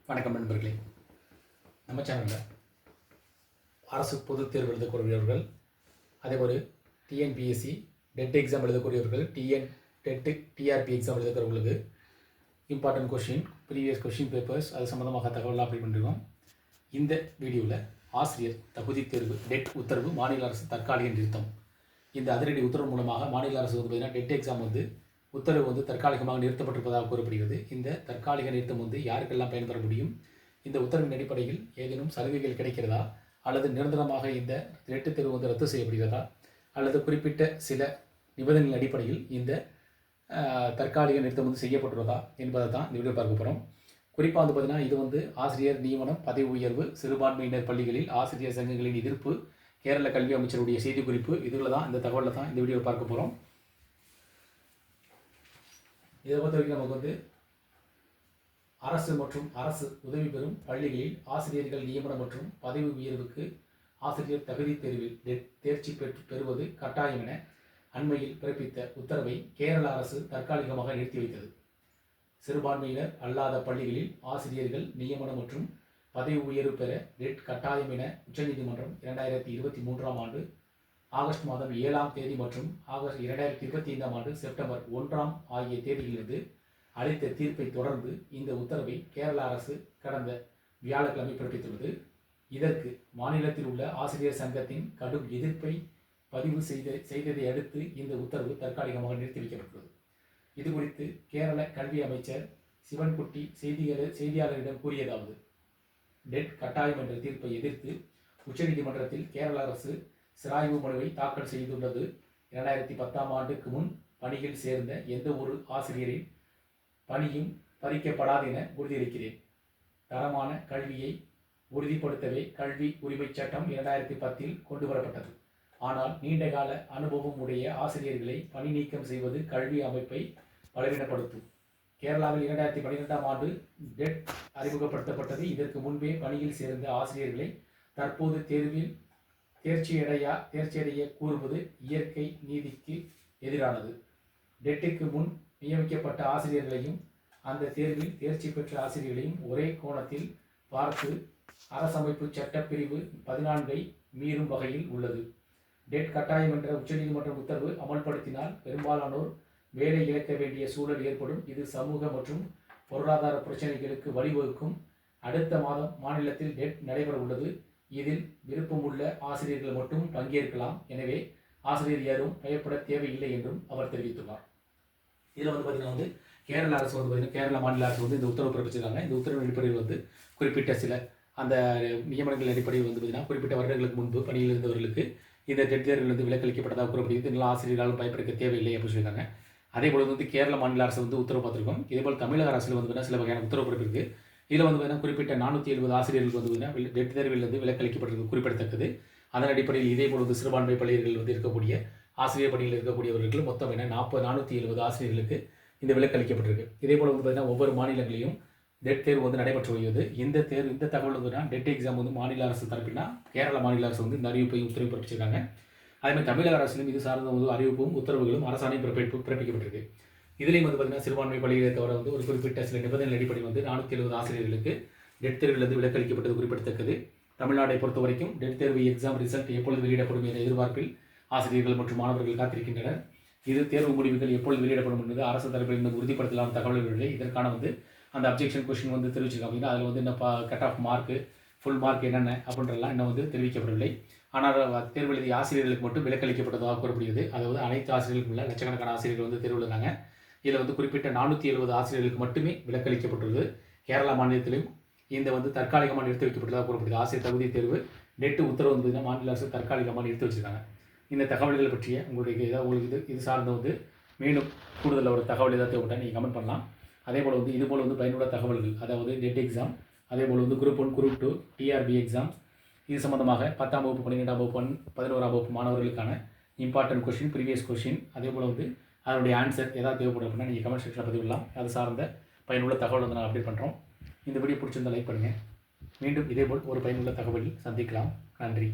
வணக்கம் நண்பர்களே. நம்ம சேனலில் அரசு பொதுத் தேர்வு எழுதக்கூடியவர்கள், அதேபோல் டிஎன்பிஎஸ்சி டெட் எக்ஸாம் எழுதக்கூடியவர்கள், டெட்டு டிஆர்பி எக்ஸாம் எழுதக்கூடியவர்களுக்கு important question, previous question papers அது சம்மந்தமாக தகவலாம் அப்டேட் பண்ணிருக்கோம். இந்த வீடியோவில் ஆசிரியர் தகுதி தேர்வு டெட் உத்தரவு மாநில அரசு தற்காலிக நிறுத்தம். இந்த அதிரடி உத்தரவு மூலமாக மாநில அரசு பார்த்திங்கன்னா டெட் எக்ஸாம் உத்தரவு தற்காலிகமாக நிறுத்தப்பட்டிருப்பதாக கூறப்படுகிறது. இந்த தற்காலிக நிறுத்தம் யாருக்கெல்லாம் பயன்பெற முடியும், இந்த உத்தரவின் அடிப்படையில் ஏதேனும் சலுகைகள் கிடைக்கிறதா, அல்லது நிரந்தரமாக இந்த டெட் தேர்வு ரத்து செய்யப்படுகிறதா, அல்லது குறிப்பிட்ட சில நிபந்தனைகளின் அடிப்படையில் இந்த தற்காலிக நிறுத்தம் செய்யப்பட்டுள்ளதா என்பதை தான் இந்த வீடியோ பார்க்க போகிறோம். குறிப்பாக பார்த்தீங்கன்னா இது ஆசிரியர் நியமனம், பதவி உயர்வு, சிறுபான்மையினர் பள்ளிகளில் ஆசிரியர் சங்கங்களின் எதிர்ப்பு, கேரள கல்வி அமைச்சருடைய செய்திக்குறிப்பு, இதில் தான் இந்த தகவலில் தான் இந்த வீடியோ பார்க்க போகிறோம். இதை பொறுத்த வரைக்கும் நமக்கு அரசு மற்றும் அரசு உதவி பெறும் பள்ளிகளில் ஆசிரியர்கள் நியமனம் மற்றும் பதவி உயர்வுக்கு ஆசிரியர் தகுதி தேர்வில் தேர்ச்சி பெறுவது கட்டாயம் என அண்மையில் பிறப்பித்த உத்தரவை கேரள அரசு தற்காலிகமாக நிறுத்தி வைத்தது. சிறுபான்மையினர் அல்லாத பள்ளிகளில் ஆசிரியர்கள் நியமனம் மற்றும் பதவி உயர்வு பெற டெட் கட்டாயம் என உச்சநீதிமன்றம் 2023 ஆண்டு ஆகஸ்ட் மாதம் 7ஆம் தேதி மற்றும் ஆகஸ்ட் 2025ஆம் ஆண்டு செப்டம்பர் 1 ஆகிய தேதியிலிருந்து அளித்த தீர்ப்பை தொடர்ந்து இந்த உத்தரவை கேரள அரசு கடந்த வியாழக்கிழமை பிறப்பித்துள்ளது. இதற்கு மாநிலத்தில் உள்ள ஆசிரியர் சங்கத்தின் கடும் எதிர்ப்பை பதிவு செய்ததை அடுத்து இந்த உத்தரவு தற்காலிகமாக நிறுத்தி வைக்கப்பட்டுள்ளது. இது குறித்து கேரள கல்வி அமைச்சர் சிவன்குட்டி செய்தியாளரிடம் கூறியதாவது: டெட் கட்டாயம் என்ற தீர்ப்பை எதிர்த்து உச்சநீதிமன்றத்தில் கேரள அரசு சிராய்வு மனுவை தாக்கல் செய்துள்ளது. 2010ஆம் ஆண்டுக்கு முன் பணியில் சேர்ந்த எந்த ஒரு ஆசிரியரின் பணியும் பறிக்கப்படாது என உறுதியளிக்கிறேன். தரமான கல்வியை உறுதிப்படுத்தவே கல்வி உரிமைச் சட்டம் 2010இல் கொண்டு வரப்பட்டது. ஆனால் நீண்டகால அனுபவம் உடைய ஆசிரியர்களை பணி நீக்கம் செய்வது கல்வி அமைப்பை பலவீனப்படுத்தும். கேரளாவில் 2012ஆம் ஆண்டு டெட் அறிமுகப்படுத்தப்பட்டது. இதற்கு முன்பே பணியில் சேர்ந்த ஆசிரியர்களை தற்போது தேர்வில் தேர்ச்சியடைய கூறுவது இயற்கை நீதிக்கு எதிரானது. டெட்டுக்கு முன் நியமிக்கப்பட்ட ஆசிரியர்களையும் அந்த தேர்வில் தேர்ச்சி பெற்ற ஆசிரியர்களையும் ஒரே கோணத்தில் பார்த்து அரசமைப்பு சட்டப்பிரிவு 14ஐ மீறும் வகையில் உள்ளது. டெட் கட்டாயம் என்ற உச்சநீதிமன்ற உத்தரவு அமல்படுத்தினால் பெரும்பாலானோர் வேலை இழக்க வேண்டிய சூழல் ஏற்படும். இது சமூக மற்றும் பொருளாதார பிரச்சனைகளுக்கு வழிவகுக்கும். அடுத்த மாதம் மாநிலத்தில் டெட் நடைபெற உள்ளது. இதில் விருப்பமுள்ள ஆசிரியர்கள் மட்டும் பங்கேற்கலாம். எனவே ஆசிரியர் யாரும் பயப்பட தேவையில்லை என்றும் அவர் தெரிவித்துள்ளார். இதில் பார்த்தீங்கன்னா கேரள அரசு பார்த்தீங்கன்னா கேரள மாநில அரசு இந்த உத்தரவு பிறப்பிச்சிருக்காங்க. இந்த உத்தரவின் அடிப்படையில் குறிப்பிட்ட சில அந்த நியமனங்கள் அடிப்படையில் பார்த்தீங்கன்னா குறிப்பிட்ட வருடங்களுக்கு முன்பு பணியில் இருந்தவர்களுக்கு இந்த டெட் தேர்வில் விலக்களிக்கப்பட்டதாக கூறப்படுகிறது. நல்ல ஆசிரியர்களாலும் பயப்படுத்த தேவையில்லை அப்படின்னு சொல்லியிருக்காங்க. அதே போல் கேரள மாநில அரசு உத்தரவு பார்த்துருக்கோம். இதேபோல் தமிழக அரசில் சில வகையான உத்தரவு பிறப்பிருக்கு. இதில் பார்த்தீங்கன்னா குறிப்பிட்ட 470 ஆசிரியர்களுக்கு டெட் தேர்வில் விலக்களிக்கப்பட்டிருக்கு குறிப்பிடத்தக்கது. அதன் அடிப்படையில் இதேபோல் சிறுபான்மை பள்ளிகள் இருக்கக்கூடிய ஆசிரியர் பணியில் இருக்கக்கூடியவர்கள் மொத்தம் 470 ஆசிரியர்களுக்கு இந்த விலக்களிக்கப்பட்டிருக்கு. இதேபோல் பார்த்தீங்கன்னா ஒவ்வொரு மாநிலங்களிலும் டெட் தேர்வு நடைபெற்று வருகிறது. இந்த தகவல் டெட் எக்ஸாம் மாநில அரசு தரப்பினா கேரள மாநில அரசு இந்த அறிவிப்பை உத்தரவு பிறப்பிச்சிருக்காங்க. அதேமாதிரி தமிழக அரசிலும் இது சார்ந்த அறிவிப்பும் உத்தரவுகளும் அரசாணையும் பிறப்பிக்கப்பட்டிருக்கு. இதுலேயும் பார்த்தீங்கன்னா சிறுபான்மை பள்ளிகளை தவிர ஒரு குறிப்பிட்ட சில நிபந்தனை அடிப்படையில் 470 ஆசிரியர்களுக்கு டெட் தேர்வில் விலக்களிக்கப்பட்டது குறிப்பிடத்தக்கது. தமிழ்நாட்டை பொறுத்த வரைக்கும் டெட் தேர்வு எக்ஸாம் ரிசல்ட் எப்பொழுது வெளியிடப்படும் என்ற எதிர்பார்ப்பில் ஆசிரியர்கள் மற்றும் மாணவர்கள் காத்திருக்கின்றனர். இது தேர்வு முடிவுகள் எப்பொழுது வெளியிடப்படும் என்பது அரசு தரப்பில் உறுதிப்படுத்தலான தகவல்கள். இதற்கான அந்த அப்ஜெக்ஷன் கொஸ்டின் தெரிவிச்சிருக்காங்க அப்படின்னா அதில் இன்னும் cut off mark, full mark என்னென்ன அப்படின்றலாம் இன்னும் தெரிவிக்கப்படவில்லை. ஆனால் தேர்வு எழுதிய ஆசிரியர்களுக்கு மட்டும் விலக்களிக்கப்பட்டதாக கூறப்படுகிறது. அதாவது அனைத்து ஆசிரியர்களுக்கும் இல்லை, லட்சக்கணக்கான ஆசிரியர்கள் தேர்வு எழுதினாங்க. இதில் குறிப்பிட்ட 470 ஆசிரியர்களுக்கு மட்டுமே விலக்களிக்கப்பட்டுள்ளது. கேரளா மாநிலத்திலும் இந்த தற்காலிகமாக நிறுத்தி வைக்கப்பட்டதாக கூறப்படுது. ஆசிரியர் தகுதி தேர்வு டெட் உத்தரவு மாநில அரசு தற்காலிகமாக நிறுத்தி வச்சிருக்காங்க. இந்த தகவல்கள் பற்றிய உங்களுக்கு இது சார்ந்த மீண்டும் கூடுதல் ஒரு தகவல் ஏதாவது தேவைப்பட்டால் நீங்கள் கமெண்ட் பண்ணலாம். அதே போல் இதுபோல் பயனுள்ள தகவல்கள், அதாவது டெட் எக்ஸாம், அதே போல் குரூப் 1, குரூப் 2, டிஆர்பி எக்ஸாம், இது சம்பந்தமாக 10ஆம் வகுப்பு, 12ஆம் வகுப்பு, 11ஆம் வகுப்பு மாணவர்களுக்கான இம்பார்ட்டன்ட் கொஷின், ப்ரீவியஸ் கொஷின், அதே போல் அதனுடைய ஆன்சர் ஏதாவது தேவைப்படும் அப்படின்னா நீங்கள் கமெண்ட் செக்ஷனில் பதிவிடலாம். அது சார்ந்த பயனுள்ள தகவல் நான் அப்டேட் பண்ணுறோம். இந்த வீடியோ பிடிச்சிருந்தால் லைக் பண்ணுங்கள். மீண்டும் இதேபோல் ஒரு பயனுள்ள தகவலில் சந்திக்கலாம். நன்றி.